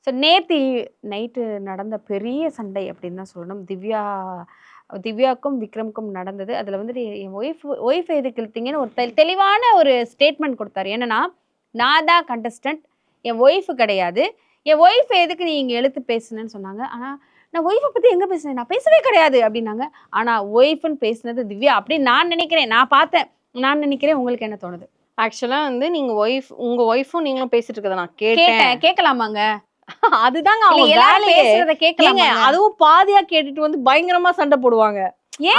So நேத்து night நடந்த பெரிய சண்டை அப்படின்னு தான் சொல்லணும். திவ்யாக்கும் விக்ரமுக்கும் நடந்தது. அதில் வந்துட்டு என் ஒய்ஃப் எதுக்கு இழுத்தீங்கன்னு ஒரு தெளிவான ஒரு ஸ்டேட்மெண்ட் கொடுத்தாரு. என்னன்னா, நான் தான் கண்டஸ்டன்ட், என் ஒய்ஃபு கிடையாது. என் ஒய்ஃப் எதுக்கு நீ இங்கே எழுத்து பேசுனேன்னு சொன்னாங்க. ஆனால் நான் ஒய்ஃபை பற்றி எங்கே பேசுனேன், நான் பேசவே கிடையாது அப்படின்னாங்க. ஆனால் ஒய்ஃப்னு பேசுனது திவ்யா அப்படின்னு நான் நினைக்கிறேன். நான் பார்த்தேன், நான் நினைக்கிறேன். உங்களுக்கு என்ன தோணுது? ஆக்சுவலா வந்து நீங்க உங்க ஒய்ஃபும் நீங்களும் பேசிட்டு இருக்கத நான் கேட்டேன். கேட்கலாமாங்க? அதுதாங்க அவங்க வேலையே. அதுவும் பாதியா கேட்டுட்டு வந்து பயங்கரமா சண்டை போடுவாங்க.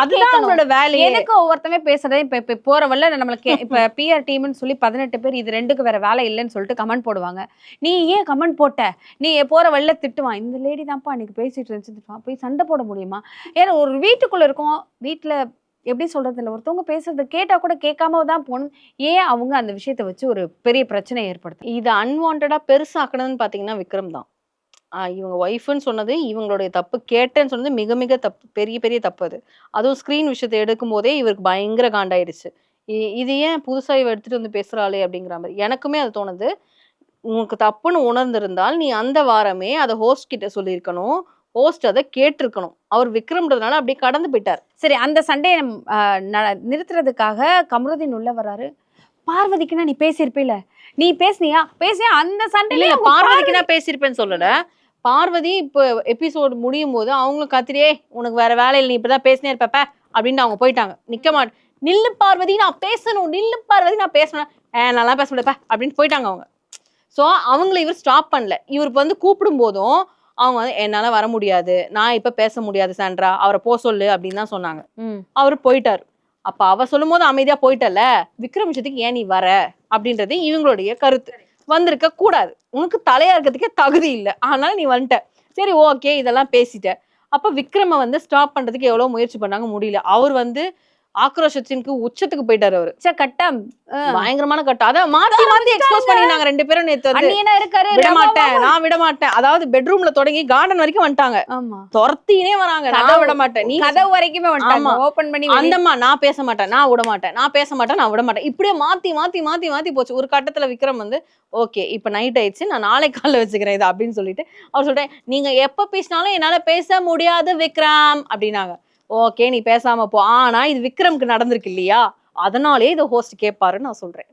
அதுதான் அவங்களோட வேலையே. எதுக்கு ஒவ்வொருத்தமே பேசுறதே இப்ப போற வல்ல நம்மளுக்கு இப்ப பிஆர் டீம்னு சொல்லி 18 பேர் இது 2க்கு வேற வேலை இல்லைன்னு சொல்லிட்டு கமெண்ட் போடுவாங்க. நீ ஏன் கமெண்ட் போட்ட, நீ போற வல்ல திட்டுவான். இந்த லேடி தான்ப்பா அன்னைக்கு பேசிட்டு இருந்துச்சு, போய் சண்டை போட முடியுமா? ஏன்னா ஒரு வீட்டுக்குள்ள இருக்கோம், வீட்டுல எப்படி சொல்றது இல்லை, ஒருத்தவங்க பேசுறத கேட்டா கூட கேட்காம தான் போகணும். ஏன் அவங்க அந்த விஷயத்த வச்சு ஒரு பெரிய பிரச்சனை ஏற்படுத்து? இது அன்வான்டா பெருசாக்கணும்னு பாத்தீங்கன்னா விக்ரம் தான். இவங்க ஒய்ஃப்னு சொன்னது இவங்களுடைய தப்பு, கேட்டேன்னு சொன்னது மிக மிக தப்பு, பெரிய பெரிய தப்பு அது. அதுவும் ஸ்க்ரீன் விஷயத்தை எடுக்கும் போதே இவருக்கு பயங்கர காண்டாயிடுச்சு. இது ஏன் புதுசா இவ எடுத்துட்டு வந்து பேசுறாளே அப்படிங்கிற மாதிரி எனக்குமே அது தோணுது. உனக்கு தப்புன்னு உணர்ந்திருந்தால் நீ அந்த வாரமே அதை ஹோஸ்ட் கிட்ட சொல்லியிருக்கணும். ஹோஸ்ட் அதை கேட்டிருக்கணும். அவர் விக்ரம்ன்றதுனால அப்படியே கடந்து போயிட்டார். சரி, அந்த சண்டையை நிறுத்துறதுக்காக கமருதீன் உள்ள வராரு. பார்வதிக்குன்னா நீ பேசியிருப்பில, நீ பேசினியா அந்த சண்டையில பார்வதிக்கு நான் பேசியிருப்பேன்னு சொல்லல. பார்வதி இப்போ எபிசோடு முடியும் போது அவங்களும் கத்திரியே உனக்கு வேற வேலையில் நீ இப்பதான் பேசினே இருப்ப அப்படின்னு அவங்க போயிட்டாங்க. நிக்க மாட்டேன், நில்லு பார்வதி நான் பேசணும், நில்லு பார்வதி நான் பேசணும், நல்லா பேச முடியப்ப அப்படின்னு போயிட்டாங்க அவங்க. ஸோ அவங்கள இவர் ஸ்டாப் பண்ணல. இவருக்கு வந்து கூப்பிடும் போதும் அவங்க வந்து என்னால வர முடியாது, நான் இப்ப பேச முடியாது சாண்ட்ரா, அவரை போ சொல்லு அப்படின்னு தான் சொன்னாங்க. அவரு போயிட்டாரு. அப்ப அவ சொல்லும் போது அமைதியா போயிட்டல, விக்ரம் விஷயத்துக்கு ஏன் நீ வர அப்படின்றது இவங்களுடைய கருத்து. வந்திருக்க கூடாது, உனக்கு தலையா இருக்கிறதுக்கே தகுதி இல்லை, ஆனால நீ வந்துட்ட. சரி ஓகே, இதெல்லாம் பேசிட்ட. அப்ப விக்ரம வந்து ஸ்டாப் பண்றதுக்கு எவ்வளவு முயற்சி பண்ணாங்க, முடியல. அவர் வந்து ஆக்ரோஷத்திற்கு உச்சத்துக்கு போயிட்டாரு அவரு. கட்டம், பயங்கரமான கட்டம். அதான் மாத்தி மாத்தி எக்ஸ்போஸ் பண்ணினாங்க ரெண்டு பேரும். நேத்து விட மாட்டேன், நான் விட மாட்டேன். அதாவது பெட்ரூம்ல தொடங்கி கார்டன் வரைக்கும் வந்துட்டாங்க. துரத்தினே வராங்க, நான் விட மாட்டேன், நீ கதவு வரைக்குமே வந்துட்டாங்க. ஓபன் பண்ணி அந்தம்மா நான் பேச மாட்டேன், நான் விட மாட்டேன், நான் பேச மாட்டேன், நான் விட மாட்டேன். இப்படியே மாத்தி மாத்தி மாத்தி மாத்தி போச்சு. ஒரு கட்டத்துல விக்ரம் வந்து ஓகே இப்ப நைட் ஆயிடுச்சு, நான் நாளை காலைல வச்சுக்கிறேன் இது அப்படின்னு சொல்லிட்டு அவர் சொல்றேன், நீங்க எப்ப பேசினாலும் என்னால பேச முடியாது விக்ரம் அப்படின்னாங்க. ஓகே நீ பேசாம போ. ஆனா இது விக்ரம்க்கு நடந்திருக்கு இல்லையா, அதனாலே இதை ஹோஸ்ட் கேட்பாருன்னு நான் சொல்றேன்.